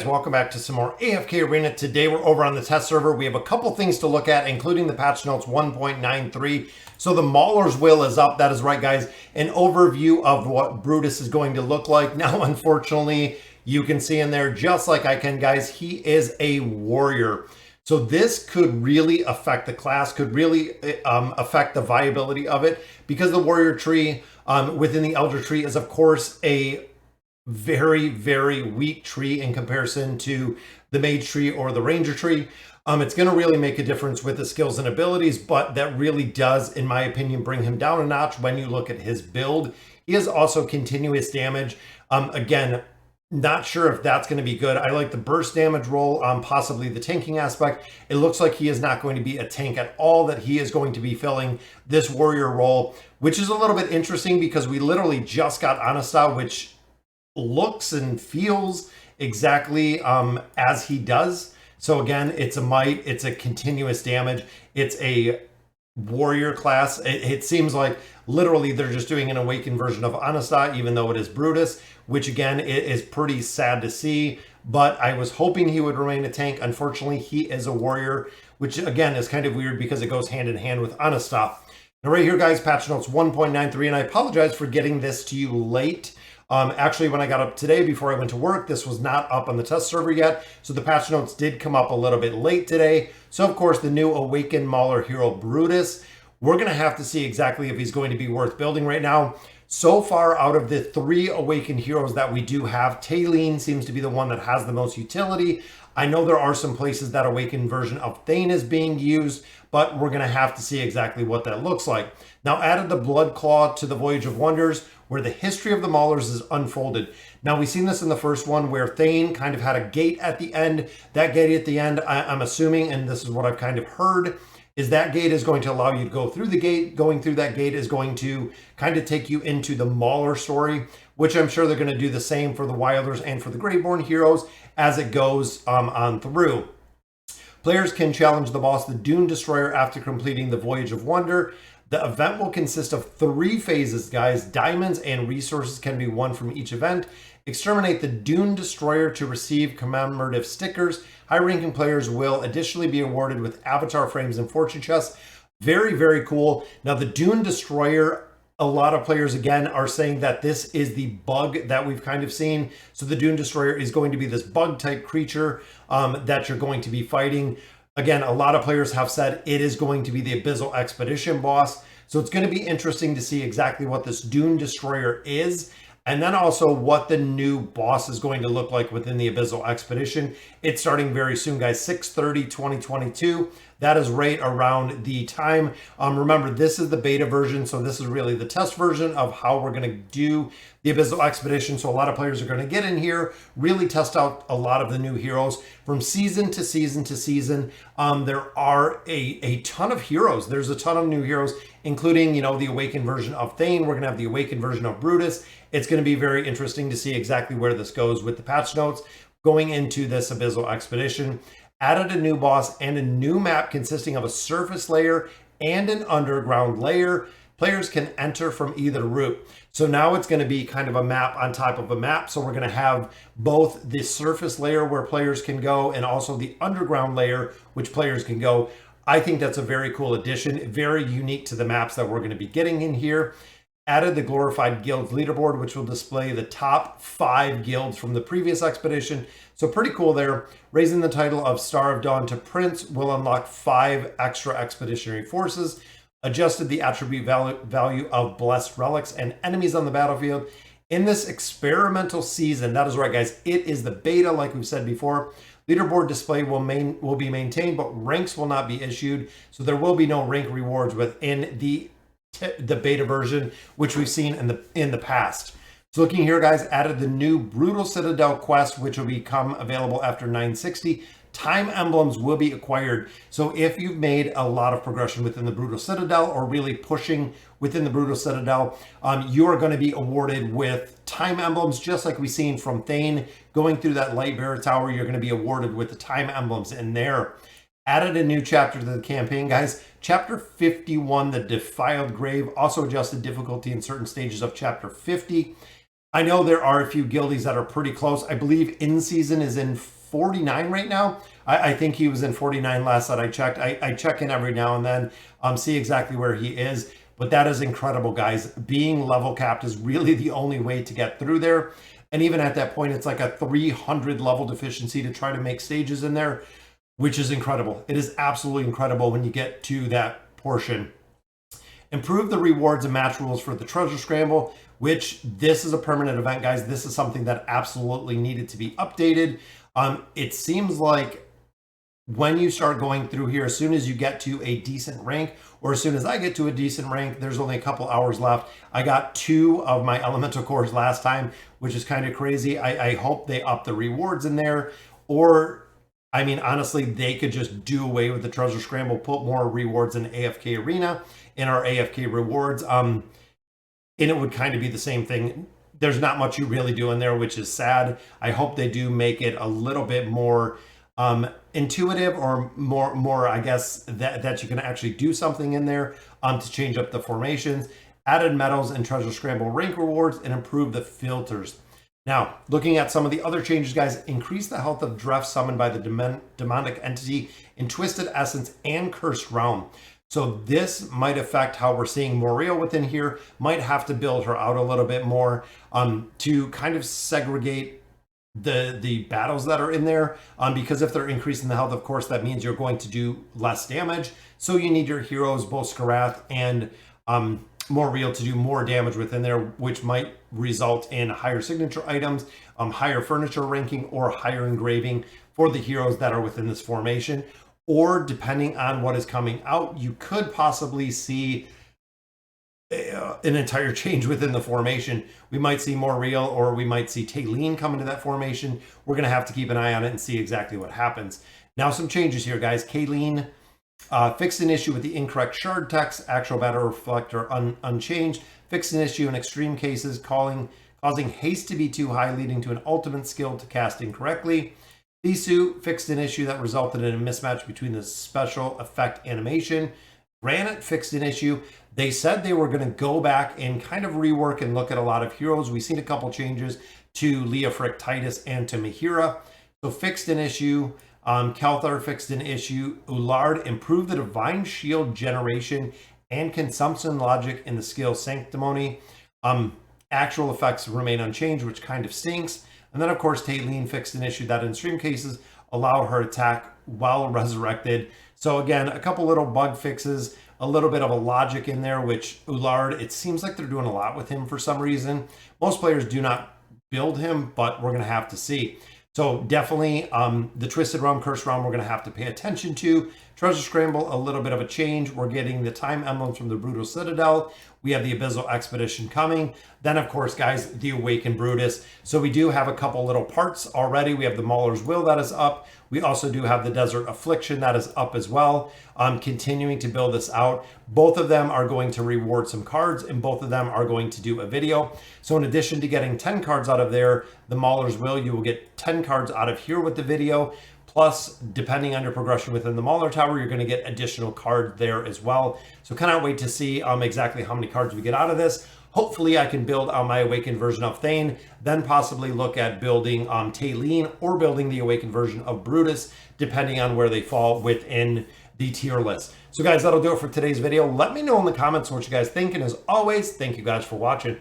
welcome back to some more AFK Arena. Today we're over on the test server. We have a couple things to look at, including the patch notes 1.93. So the Mauler's Will is up. That is right, guys. An overview of what Brutus is going to look like. Now, unfortunately, you can see in there, just like I can, guys, he is a warrior. So this could really affect the class, could really affect the viability of it, because the warrior tree within the elder tree is, of course, a very, very weak tree in comparison to the mage tree or the ranger tree. It's going to really make a difference with the skills and abilities, but that really does, in my opinion, bring him down a notch when you look at his build. He is also continuous damage. Again, not sure if that's going to be good. I like the burst damage roll, possibly the tanking aspect. It looks like he is not going to be a tank at all, that he is going to be filling this warrior role, which is a little bit interesting because we literally just got Anasta, which looks and feels exactly as he does. So again, it's a might, it's a continuous damage, it's a warrior class. It seems like literally they're just doing an awakened version of Anasta, even though it is Brutus, which again, it is pretty sad to see, but I was hoping he would remain a tank. Unfortunately, he is a warrior, which again is kind of weird because it goes hand in hand with Anasta. Now right here, guys, patch notes 1.93, and I apologize for getting this to you late. Actually, when I got up today before I went to work, this was not up on the test server yet. So the patch notes did come up a little bit late today. So of course, the new Awakened Mauler hero Brutus, we're going to have to see exactly if he's going to be worth building right now. So far, out of the 3 Awakened heroes that we do have, Taline seems to be the one that has the most utility. I know there are some places that Awakened version of Thane is being used, but we're going to have to see exactly what that looks like. Now, added the Blood Claw to the Voyage of Wonders, where the history of the Maulers is unfolded. Now, we've seen this in the first one where Thane kind of had a gate at the end. That gate at the end, I'm assuming, and this is what I've kind of heard, is that gate is going to allow you to go through the gate. Going through that gate is going to kind of take you into the Mauler story, which I'm sure they're going to do the same for the Wilders and for the Graveborn heroes as it goes on through. Players can challenge the boss, the Dune Destroyer, after completing the Voyage of Wonder. The event will consist of 3 phases, guys. Diamonds and resources can be won from each event. Exterminate the Dune Destroyer to receive commemorative stickers. High-ranking players will additionally be awarded with avatar frames and fortune chests. Very, very cool. Now, the Dune Destroyer, a lot of players, again, are saying that this is the bug that we've kind of seen. So the Dune Destroyer is going to be this bug-type creature that you're going to be fighting. Again, a lot of players have said it is going to be the Abyssal Expedition boss. So it's going to be interesting to see exactly what this Dune Destroyer is. And then also what the new boss is going to look like within the Abyssal Expedition. It's starting very soon, guys, 6/30/2022. That is right around the time. Remember, this is the beta version, so this is really the test version of how we're going to do the Abyssal Expedition. So a lot of players are going to get in here, really test out a lot of the new heroes from season to season to season. There are a ton of heroes. There's a ton of new heroes, including, you know, the Awakened version of Thane. We're going to have the Awakened version of Brutus. It's going to be very interesting to see exactly where this goes with the patch notes going into this Abyssal Expedition. Added a new boss and a new map consisting of a surface layer and an underground layer. Players can enter from either route. So now it's going to be kind of a map on top of a map. So we're going to have both the surface layer where players can go and also the underground layer, which players can go. I think that's a very cool addition, very unique to the maps that we're going to be getting in here. Added the Glorified Guilds leaderboard, which will display the top 5 guilds from the previous expedition. So pretty cool there. Raising the title of Star of Dawn to Prince will unlock 5 extra expeditionary forces. Adjusted the attribute value of Blessed Relics and enemies on the battlefield. In this experimental season, that is right, guys, it is the beta, like we've said before. Leaderboard display will be maintained, but ranks will not be issued. So there will be no rank rewards within the beta version, which we've seen in the past. So looking here, guys, added the new Brutal Citadel quest, which will become available after 960. Time emblems will be acquired. So if you've made a lot of progression within the Brutal Citadel or really pushing within the Brutal Citadel, you are going to be awarded with time emblems, just like we've seen from Thane. Going through that Lightbearer Tower, you're going to be awarded with the time emblems in there. Added a new chapter to the campaign, guys. Chapter 51, The Defiled Grave, also adjusted difficulty in certain stages of Chapter 50. I know there are a few guildies that are pretty close. I believe in season is in 49 right now. I think he was in 49 last that I checked. I check in every now and then, see exactly where he is. But that is incredible, guys. Being level capped is really the only way to get through there. And even at that point, it's like a 300 level deficiency to try to make stages in there, which is incredible. It is absolutely incredible when you get to that portion. Improve the rewards and match rules for the treasure scramble, which this is a permanent event, guys. This is something that absolutely needed to be updated. It seems like when you start going through here, as soon as you get to a decent rank, or as soon as I get to a decent rank, there's only a couple hours left. I got 2 of my elemental cores last time, which is kind of crazy. I hope they up the rewards in there, or I mean, honestly, they could just do away with the treasure scramble, put more rewards in AFK Arena, in our AFK rewards, and it would kind of be the same thing. There's not much you really do in there, which is sad. I hope they do make it a little bit more intuitive, or more, I guess, that you can actually do something in there to change up the formations, added medals and treasure scramble rank rewards, and improve the filters. Now, looking at some of the other changes, guys, increase the health of Dref summoned by the demonic entity in Twisted Essence and Cursed Realm. So this might affect how we're seeing Moriel within here. Might have to build her out a little bit more to kind of segregate the battles that are in there, because if they're increasing the health, of course, that means you're going to do less damage. So you need your heroes, both Skarath and Moriel, to do more damage within there, which might result in higher signature items, higher furniture ranking, or higher engraving for the heroes that are within this formation. Or depending on what is coming out, you could possibly see an entire change within the formation. We might see Moriel, or we might see Taylene come into that formation. We're going to have to keep an eye on it and see exactly what happens. Now, some changes here, guys. Taylene fixed an issue with the incorrect shard text, actual battle reflector unchanged, fixed an issue in extreme cases, causing haste to be too high, leading to an ultimate skill to cast incorrectly. Lisu fixed an issue that resulted in a mismatch between the special effect animation. Granite fixed an issue. They said they were going to go back and kind of rework and look at a lot of heroes. We've seen a couple changes to Leofric, Titus, and to Mahira. So fixed an issue. Kelthar fixed an issue. Ullard improved the divine shield generation and consumption logic in the skill Sanctimony. Actual effects remain unchanged, which kind of stinks. And then, of course, Taylene fixed an issue that in extreme cases allow her attack while resurrected. So again, a couple little bug fixes, a little bit of a logic in there, which Ullard, it seems like they're doing a lot with him for some reason. Most players do not build him, but we're going to have to see. So definitely the Twisted Realm, Cursed Realm, we're going to have to pay attention to. Treasure Scramble, a little bit of a change. We're getting the time emblems from the Brutus Citadel. We have the Abyssal Expedition coming. Then, of course, guys, the Awakened Brutus. So we do have a couple little parts already. We have the Mauler's Will that is up. We also do have the Desert Affliction that is up as well. Continuing to build this out. Both of them are going to reward some cards, and both of them are going to do a video. So in addition to getting 10 cards out of there, the Mauler's Will, you will get 10 cards out of here with the video. Plus, depending on your progression within the Mauler Tower, you're going to get additional cards there as well. So cannot wait to see exactly how many cards we get out of this. Hopefully, I can build on my Awakened version of Thane, then possibly look at building Taylene or building the Awakened version of Brutus, depending on where they fall within the tier list. So guys, that'll do it for today's video. Let me know in the comments what you guys think. And as always, thank you guys for watching.